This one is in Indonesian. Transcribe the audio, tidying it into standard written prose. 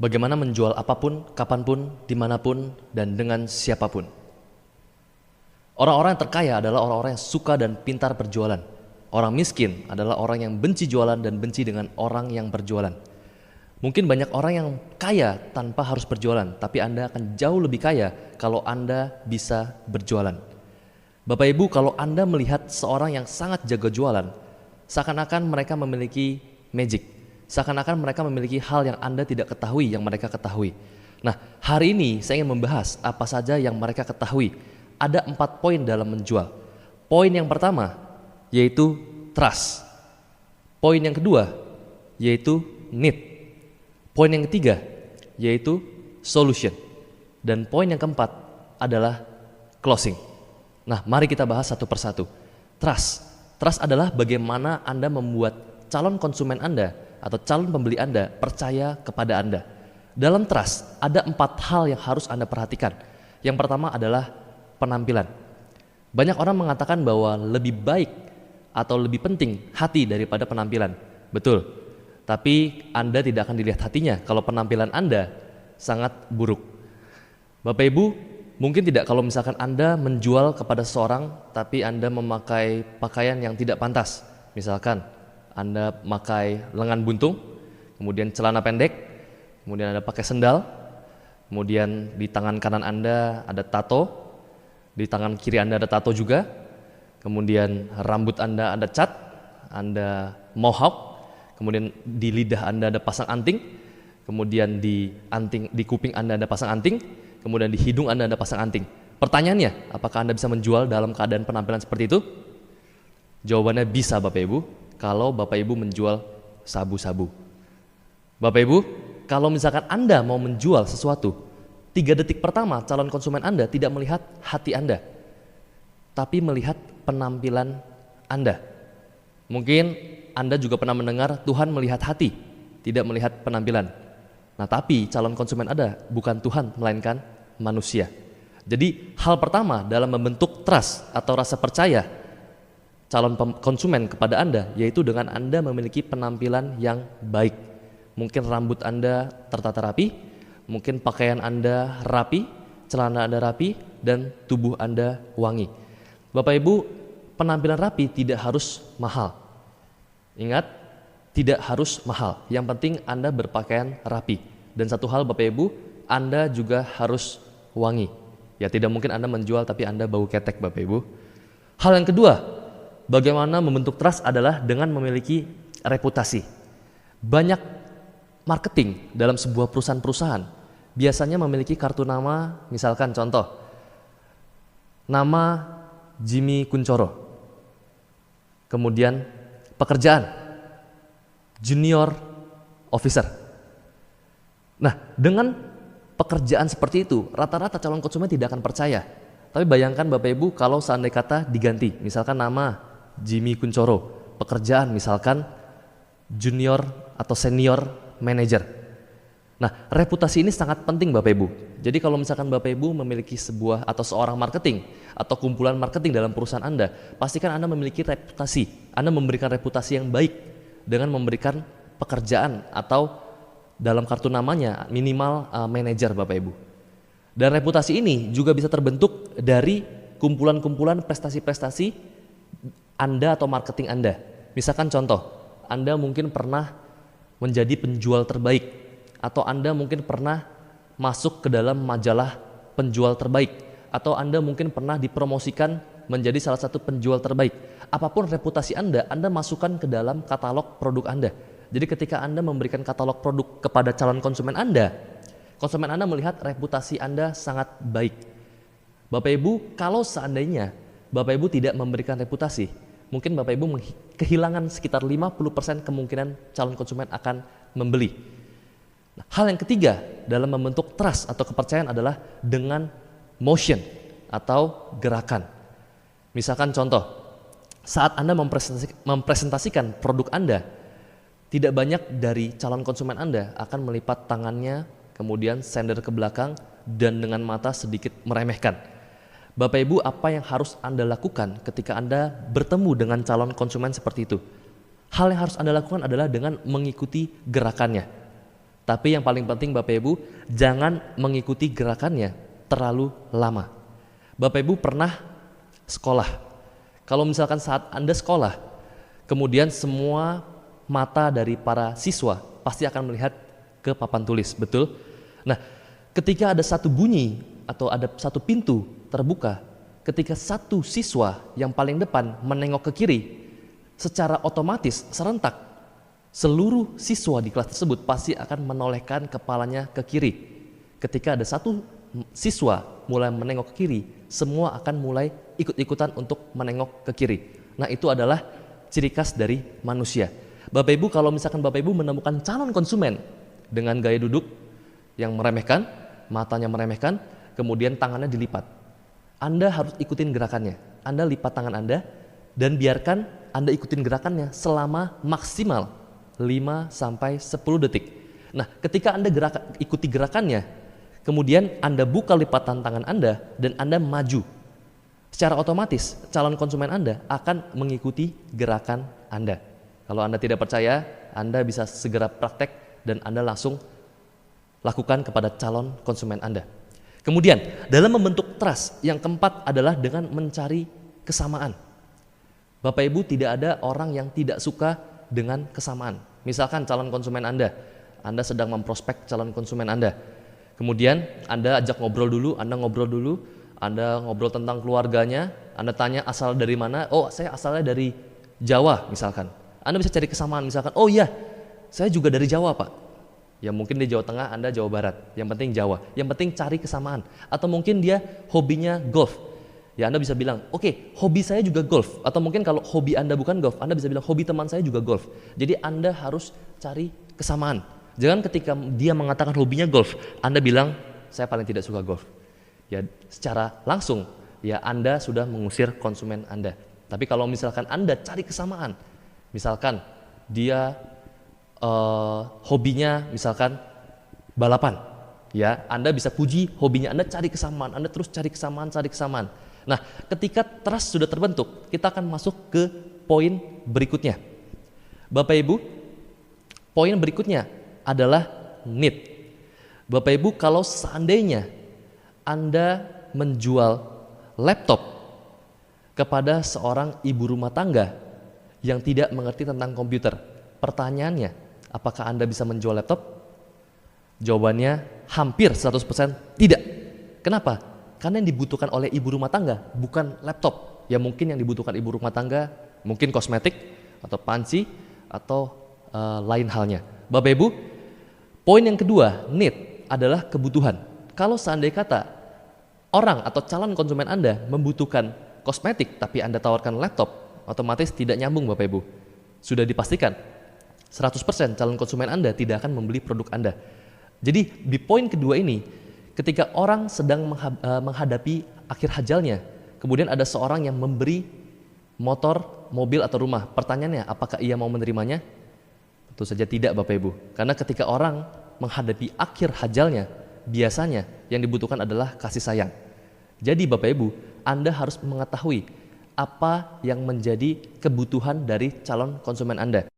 Bagaimana menjual apapun, kapanpun, dimanapun, dan dengan siapapun. Orang-orang yang terkaya adalah orang-orang yang suka dan pintar berjualan. Orang miskin adalah orang yang benci jualan dan benci dengan orang yang berjualan. Mungkin banyak orang yang kaya tanpa harus berjualan, tapi Anda akan jauh lebih kaya kalau Anda bisa berjualan. Bapak Ibu, kalau Anda melihat seorang yang sangat jago jualan, seakan-akan mereka memiliki magic. Seakan-akan mereka memiliki hal yang Anda tidak ketahui, yang mereka ketahui. Nah, hari ini saya ingin membahas apa saja yang mereka ketahui. Ada 4 poin dalam menjual. Poin yang pertama, yaitu trust. Poin yang kedua, yaitu need. Poin yang ketiga, yaitu solution. Dan poin yang keempat adalah closing. Nah, mari kita bahas satu persatu. Trust. Trust adalah bagaimana Anda membuat calon konsumen Anda atau calon pembeli Anda percaya kepada Anda. Dalam trust ada 4 hal yang harus Anda perhatikan. Yang pertama adalah penampilan. Banyak orang mengatakan bahwa lebih baik atau lebih penting hati daripada penampilan. Betul. Tapi Anda tidak akan dilihat hatinya kalau penampilan Anda sangat buruk. Bapak Ibu, mungkin tidak kalau misalkan Anda menjual kepada seseorang tapi Anda memakai pakaian yang tidak pantas. Misalkan Anda pakai lengan buntung, kemudian celana pendek, kemudian Anda pakai sendal, kemudian di tangan kanan Anda ada tato, di tangan kiri Anda ada tato juga, kemudian rambut Anda ada cat, Anda mohawk, kemudian di lidah Anda ada pasang anting, kemudian di kuping Anda ada pasang anting, kemudian di hidung Anda ada pasang anting. Pertanyaannya, apakah Anda bisa menjual dalam keadaan penampilan seperti itu? Jawabannya bisa, Bapak Ibu. Kalau Bapak Ibu menjual sabu-sabu. Bapak Ibu, kalau misalkan Anda mau menjual sesuatu, 3 detik pertama calon konsumen Anda tidak melihat hati Anda, tapi melihat penampilan Anda. Mungkin Anda juga pernah mendengar Tuhan melihat hati, tidak melihat penampilan. Nah, tapi calon konsumen Anda bukan Tuhan, melainkan manusia. Jadi hal pertama dalam membentuk trust atau rasa percaya calon konsumen kepada Anda, yaitu dengan Anda memiliki penampilan yang baik. Mungkin rambut Anda tertata rapi, mungkin pakaian Anda rapi, celana Anda rapi, dan tubuh Anda wangi. Bapak Ibu, penampilan rapi tidak harus mahal. Ingat, tidak harus mahal. Yang penting Anda berpakaian rapi. Dan satu hal Bapak Ibu, Anda juga harus wangi. Ya, tidak mungkin Anda menjual tapi Anda bau ketek, Bapak Ibu. Hal yang kedua, bagaimana membentuk trust adalah dengan memiliki reputasi. Banyak marketing dalam sebuah perusahaan biasanya memiliki kartu nama, misalkan contoh, nama Jimmy Kuncoro, kemudian pekerjaan, junior officer. Nah, dengan pekerjaan seperti itu, rata-rata calon konsumen tidak akan percaya. Tapi bayangkan Bapak Ibu kalau seandainya kata diganti, misalkan nama Jimmy Kuncoro, pekerjaan misalkan junior atau senior manager. Nah, reputasi ini sangat penting Bapak Ibu. Jadi kalau misalkan Bapak Ibu memiliki sebuah atau seorang marketing atau kumpulan marketing dalam perusahaan Anda, pastikan Anda memiliki reputasi. Anda memberikan reputasi yang baik dengan memberikan pekerjaan atau dalam kartu namanya minimal manager Bapak Ibu. Dan reputasi ini juga bisa terbentuk dari kumpulan-kumpulan prestasi-prestasi Anda atau marketing Anda. Misalkan contoh, Anda mungkin pernah menjadi penjual terbaik, atau Anda mungkin pernah masuk ke dalam majalah penjual terbaik, atau Anda mungkin pernah dipromosikan menjadi salah satu penjual terbaik. Apapun reputasi Anda masukkan ke dalam katalog produk Anda. Jadi ketika Anda memberikan katalog produk kepada calon konsumen Anda melihat reputasi Anda sangat baik. Bapak Ibu, kalau seandainya Bapak Ibu tidak memberikan reputasi, mungkin Bapak Ibu kehilangan sekitar 50% kemungkinan calon konsumen akan membeli. Nah, hal yang ketiga dalam membentuk trust atau kepercayaan adalah dengan motion atau gerakan. Misalkan contoh, saat Anda mempresentasikan produk Anda, tidak banyak dari calon konsumen Anda akan melipat tangannya, kemudian sender ke belakang, dan dengan mata sedikit meremehkan. Bapak Ibu, apa yang harus Anda lakukan ketika Anda bertemu dengan calon konsumen seperti itu? Hal yang harus Anda lakukan adalah dengan mengikuti gerakannya. Tapi yang paling penting Bapak Ibu, jangan mengikuti gerakannya terlalu lama. Bapak Ibu pernah sekolah. Kalau misalkan saat Anda sekolah, kemudian semua mata dari para siswa pasti akan melihat ke papan tulis, betul? Nah, ketika ada satu bunyi atau ada satu pintu terbuka, ketika satu siswa yang paling depan menengok ke kiri, secara otomatis serentak seluruh siswa di kelas tersebut pasti akan menolehkan kepalanya ke kiri. Ketika ada satu siswa mulai menengok ke kiri, semua akan mulai ikut-ikutan untuk menengok ke kiri. Nah, itu adalah ciri khas dari manusia. Bapak Ibu, kalau misalkan Bapak Ibu menemukan calon konsumen dengan gaya duduk yang meremehkan, matanya meremehkan, kemudian tangannya dilipat, Anda harus ikutin gerakannya. Anda lipat tangan Anda dan biarkan Anda ikutin gerakannya selama maksimal 5-10 detik. Nah, ketika Anda ikuti gerakannya, kemudian Anda buka lipatan tangan Anda dan Anda maju, secara otomatis calon konsumen Anda akan mengikuti gerakan Anda. Kalau Anda tidak percaya, Anda bisa segera praktek dan Anda langsung lakukan kepada calon konsumen Anda. Kemudian, dalam membentuk trust, yang keempat adalah dengan mencari kesamaan. Bapak Ibu, tidak ada orang yang tidak suka dengan kesamaan. Misalkan calon konsumen Anda sedang memprospek calon konsumen Anda. Kemudian Anda ajak ngobrol dulu, Anda ngobrol tentang keluarganya, Anda tanya asal dari mana, oh saya asalnya dari Jawa misalkan. Anda bisa cari kesamaan, misalkan, oh iya saya juga dari Jawa Pak. Ya mungkin di Jawa Tengah, Anda Jawa Barat, yang penting Jawa. Yang penting cari kesamaan. Atau mungkin dia hobinya golf. Ya Anda bisa bilang, oke, hobi saya juga golf. Atau mungkin kalau hobi Anda bukan golf, Anda bisa bilang hobi teman saya juga golf. Jadi Anda harus cari kesamaan. Jangan ketika dia mengatakan hobinya golf, Anda bilang, saya paling tidak suka golf. Ya secara langsung, ya Anda sudah mengusir konsumen Anda. Tapi kalau misalkan Anda cari kesamaan, misalkan dia hobinya misalkan balapan, ya Anda bisa puji hobinya, Anda cari kesamaan, Anda terus cari kesamaan. Nah, ketika trust sudah terbentuk, kita akan masuk ke poin berikutnya. Bapak Ibu, poin berikutnya adalah need. Bapak Ibu, kalau seandainya Anda menjual laptop kepada seorang ibu rumah tangga yang tidak mengerti tentang komputer, pertanyaannya, apakah Anda bisa menjual laptop? Jawabannya hampir 100% tidak. Kenapa? Karena yang dibutuhkan oleh ibu rumah tangga bukan laptop. Ya mungkin yang dibutuhkan ibu rumah tangga mungkin kosmetik atau panci atau lain halnya. Bapak Ibu, poin yang kedua, need adalah kebutuhan. Kalau seandainya kata orang atau calon konsumen Anda membutuhkan kosmetik tapi Anda tawarkan laptop, otomatis tidak nyambung Bapak Ibu. Sudah dipastikan 100% calon konsumen Anda tidak akan membeli produk Anda. Jadi di poin kedua ini, ketika orang sedang menghadapi akhir hajalnya, kemudian ada seorang yang memberi motor, mobil atau rumah, pertanyaannya apakah ia mau menerimanya? Tentu saja tidak Bapak Ibu. Karena ketika orang menghadapi akhir hajalnya, biasanya yang dibutuhkan adalah kasih sayang. Jadi Bapak Ibu, Anda harus mengetahui apa yang menjadi kebutuhan dari calon konsumen Anda.